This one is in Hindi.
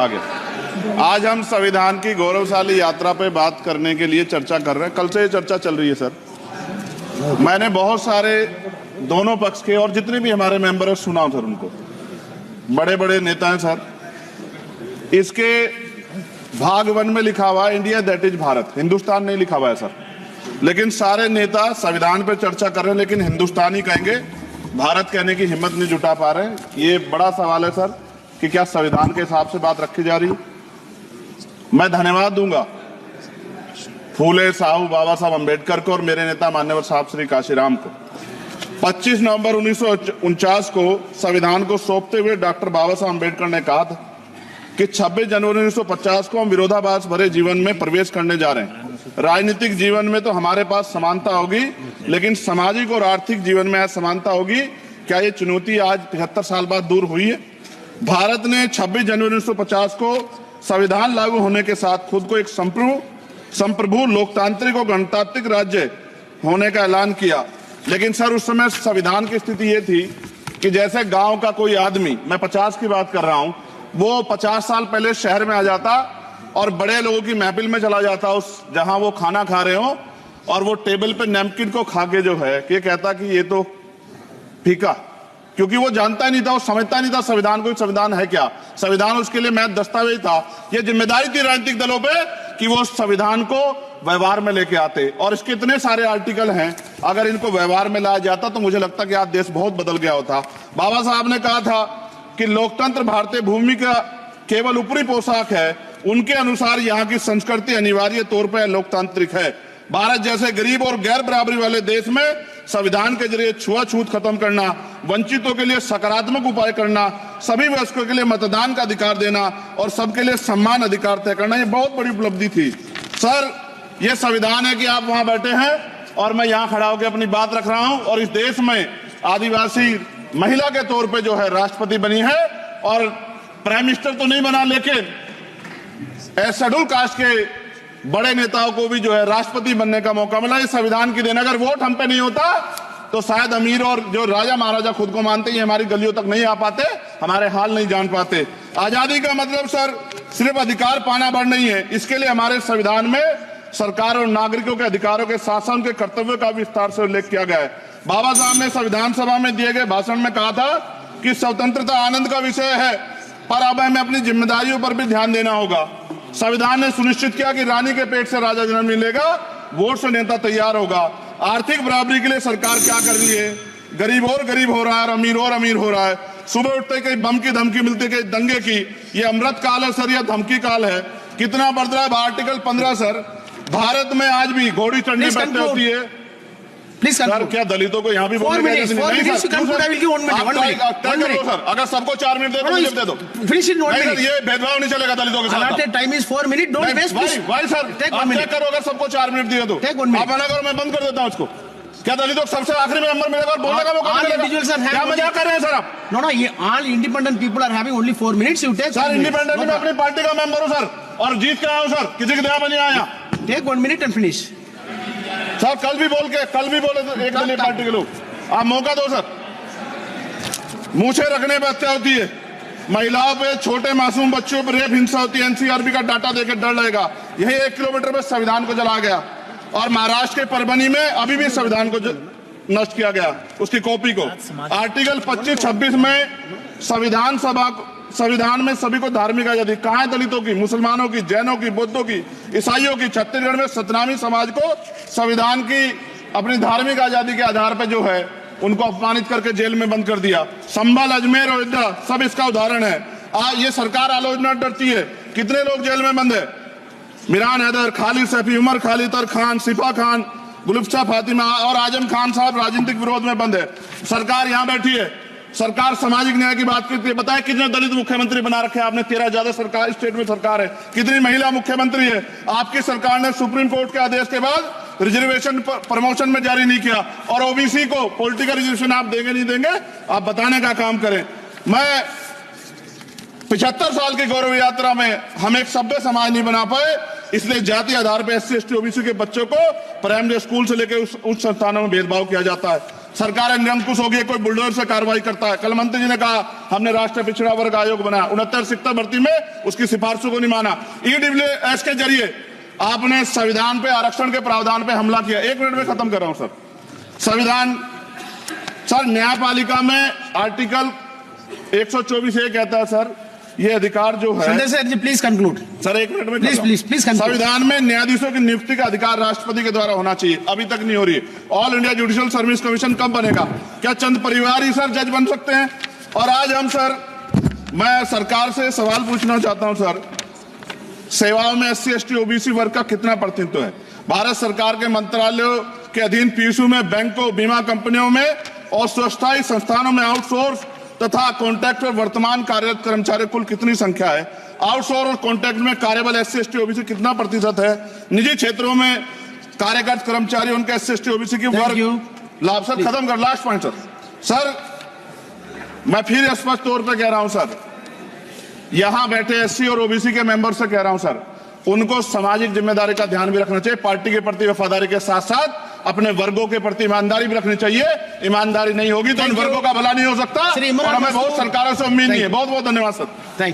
आगे। आज हम संविधान की गौरवशाली यात्रा पे बात करने के लिए चर्चा कर रहे हैं। कल से ये चर्चा चल रही है सर। मैंने बहुत सारे दोनों पक्ष के और जितने भी हमारे मेंबर हैं सुना सर, उनको बड़े बड़े नेता हैं सर। इसके भाग 1 में लिखा हुआ है India that is Bharat, Hindustan नहीं लिखा हुआ है सर। लेकिन सारे नेता संविधान पे चर्चा कर रहे हैं, लेकिन हिंदुस्तान ही कहेंगे, भारत कहने की हिम्मत नहीं जुटा पा रहे हैं। ये बड़ा सवाल है सर कि क्या संविधान के हिसाब से बात रखी जा रही है। मैं धन्यवाद दूंगा फूले साहू बाबा साहब अम्बेडकर को और मेरे नेता मान्यवर साहब श्री काशीराम को। 25 नवंबर 1949 को संविधान को सौंपते हुए डॉक्टर बाबा साहब अम्बेडकर ने कहा था कि 26 जनवरी 1950 को हम विरोधाभास भरे जीवन में प्रवेश करने जा रहे हैं। राजनीतिक जीवन में तो हमारे पास समानता होगी, लेकिन सामाजिक और आर्थिक जीवन में असमानता होगी। क्या ये चुनौती आज 75 साल बाद दूर हुई है? भारत ने 26 जनवरी 1950 को संविधान लागू होने के साथ खुद को एक संप्रभु लोकतांत्रिक और गणतांत्रिक राज्य होने का ऐलान किया। लेकिन सर उस समय संविधान की स्थिति ये थी कि जैसे गांव का कोई आदमी, मैं 50 की बात कर रहा हूं, वो 50 साल पहले शहर में आ जाता और बड़े लोगों की महफिल में चला जाता, उस जहां वो खाना खा रहे हो, और वो टेबल पे नैपकिन को खा के जो है ये कहता कि ये तो फीका, क्योंकि वो जानता ही नहीं था, वो समझता नहीं था संविधान को, संविधान है क्या। संविधान उसके लिए महज दस्तावेज था। ये जिम्मेदारी थी राजनीतिक दलों पे कि वो संविधान को व्यवहार में लेके आते। और इसके इतने सारे आर्टिकल हैं, अगर इनको व्यवहार में लाया जाता तो मुझे लगता कि आज देश बहुत बदल गया होता। बाबा साहब ने कहा था कि लोकतंत्र भारतीय भूमि का केवल ऊपरी पोशाक है, उनके अनुसार यहाँ की संस्कृति अनिवार्य तौर पर लोकतांत्रिक है। भारत जैसे गरीब और गैर बराबरी वाले देश में संविधान के जरिए छुआछूत खत्म करना, वंचितों के लिए सकारात्मक उपाय करना, सभी वयस्कों के लिए मतदान का अधिकार देना और सबके लिए सम्मान अधिकार तय करना, ये बहुत बड़ी उपलब्धि थी सर। ये संविधान है कि आप वहां बैठे हैं और मैं यहाँ खड़ा होकर अपनी बात रख रहा हूं, और इस देश में आदिवासी महिला के तौर पे जो है राष्ट्रपति बनी है, और प्राइम मिनिस्टर तो नहीं बना, लेकिन शेड्यूल कास्ट के बड़े नेताओं को भी जो है राष्ट्रपति बनने का मौका मिला। इस संविधान की देन, अगर वोट हम पे नहीं होता तो शायद अमीर और जो राजा महाराजा खुद को मानते हैं हमारी गलियों तक नहीं आ पाते, हमारे हाल नहीं जान पाते। आजादी का मतलब सर सिर्फ अधिकार पाना बढ़ नहीं है, इसके लिए हमारे संविधान में सरकार और नागरिकों के अधिकारों के साथ साथ उनके कर्तव्यों का विस्तार से उल्लेख किया गया है। बाबा साहब ने संविधान सभा में दिए गए भाषण में कहा था कि स्वतंत्रता आनंद का विषय है, पर अब हमें अपनी जिम्मेदारियों पर भी ध्यान देना होगा। संविधान ने सुनिश्चित किया कि रानी के पेट से राजा जन्म मिलेगा, वोट से नेता तैयार होगा। आर्थिक बराबरी के लिए सरकार क्या कर रही है? गरीब और गरीब हो रहा है और अमीर हो रहा है। सुबह उठते कहीं बम की धमकी मिलती, कहीं दंगे की। ये अमृत काल है सर, यह धमकी काल है। कितना बढ़ रहा है आर्टिकल 15 सर। भारत में आज भी घोड़ी चढ़नी बैठती होती है सर। क्या दलितों को यहाँ भी बोलने का नहीं? सर अगर सबको 4 मिनट दे दो, मुझे दे दो। ये भेदभाव नहीं चलेगा दलितों के साथ। Time is 4 minute, don't waste. भाई सर आप चेक करो, अगर सबको 4 मिनट दिए तो आप मना करो, मैं बंद कर देता हूँ इसको। क्या दलितों को सबसे आखिरी में नंबर मिलेगा और बोलने का मौका मिलेगा? क्या मजाक कर रहे हैं सर आप? नो, ये all independent people are having only 4 minutes. You take sir. Independent में अपनी पार्टी का मेंबर हूँ सर, और जीत के आया हूँ सर, किसी की दया में नहीं आया। Take 1 minute and finish sir. कल भी बोले एक दलीय पार्टी के लोग, आप मौका दो सर। मूछे रखने पर हत्या होती है, महिलाओं पे, छोटे मासूम बच्चों पर रेप हिंसा होती है। एनसीआरबी का डाटा देकर डर लगेगा। यही 1 किलोमीटर में संविधान को जला गया, और महाराष्ट्र के परभनी में अभी भी संविधान को नष्ट किया गया, उसकी कॉपी को। आर्टिकल 25-26 में संविधान में सभी को धार्मिक आजादी। कहाँ है दलितों की, मुसलमानों की, जैनों की, बौद्धों की, ईसाइयों की? छत्तीसगढ़ में सतनामी समाज को संविधान की अपनी धार्मिक आजादी के आधार पर जो है उनको अपमानित करके जेल में बंद कर दिया। संभल, अजमेर, अयोध्या सब इसका उदाहरण है। ये सरकार आलोचना डरती है। कितने लोग जेल में बंद है? मिरान हैदर, खालिद सैफी, उमर खालिद खान, सिफा खान, गुलफ्शा फातिमा और आजम खान साहब राजनीतिक विरोध में बंद है। सरकार यहाँ बैठी है, सरकार सामाजिक न्याय की बात करती है। बताए कितने दलित मुख्यमंत्री बना रखे हैं आपने? 13 ज्यादा सरकार स्टेट में सरकार है। कितनी महिला मुख्यमंत्री है? आपकी सरकार ने सुप्रीम कोर्ट के आदेश के बाद रिजर्वेशन प्रमोशन में जारी नहीं किया, और ओबीसी को पॉलिटिकल रिजर्वेशन आप देंगे नहीं देंगे, आप बताने का काम करें। मैं 75 साल की गौरव यात्रा में हम एक सभ्य समाज नहीं बना पाए, इसलिए जाति आधार पर SC ST OBC के बच्चों को प्राइमरी स्कूल से लेकर उच्च संस्थानों में भेदभाव किया जाता है। सरकार निरंकुश होगी, कोई बुलडोजर से कार्रवाई करता है। कल मंत्री जी ने कहा हमने राष्ट्रीय पिछड़ा वर्ग आयोग बनाया, 69 शिक्षक भर्ती में उसकी सिफारिशों को नहीं माना। ईडब्ल्यूएस के जरिए आपने संविधान पे, आरक्षण के प्रावधान पे हमला किया। 1 मिनट में खत्म कर रहा हूं सर। संविधान सर, न्यायपालिका में आर्टिकल 124 ये कहता है सर, ये अधिकार जो है। Sanjay sir, please conclude. Sir 1 minute में Please, please conclude. संविधान में न्यायाधीशों की नियुक्ति का अधिकार राष्ट्रपति के द्वारा होना चाहिए, अभी तक नहीं हो रही है। All India judicial service commission कब बनेगा? क्या चंद परिवार ही सर जज बन सकते हैं? और आज हम सर, मैं सरकार से सवाल पूछना चाहता हूं सर, सेवाओं में SC ST OBC वर्ग का कितना प्रतिनिधित्व है? भारत सरकार के मंत्रालयों के अधीन PSU में, बैंकों, बीमा कंपनियों में और स्वच्छता संस्थानों में आउटसोर्स तथा कॉन्ट्रैक्ट पर वर्तमान कार्यरत कर्मचारी कुल कितनी संख्या है? आउटसोर्स और कॉन्ट्रैक्ट में कार्यबल SC ST OBC कितना प्रतिशत है? निजी क्षेत्रों में कार्यरत कर्मचारी, उनके SC ST OBC की वर्ग लाभ। सर खत्म कर, लास्ट पॉइंट सर, मैं फिर स्पष्ट तौर पर कह रहा हूं सर, यहां बैठे SC और OBC के मेंबर से कह रहा हूं सर, उनको सामाजिक जिम्मेदारी का ध्यान भी रखना चाहिए। पार्टी के प्रति वफादारी के साथ साथ अपने वर्गों के प्रति ईमानदारी भी रखनी चाहिए। ईमानदारी नहीं होगी तो इन वर्गों का भला नहीं हो सकता, और हमें बहुत सरकारों से उम्मीद नहीं है। बहुत बहुत धन्यवाद सर। Thank you.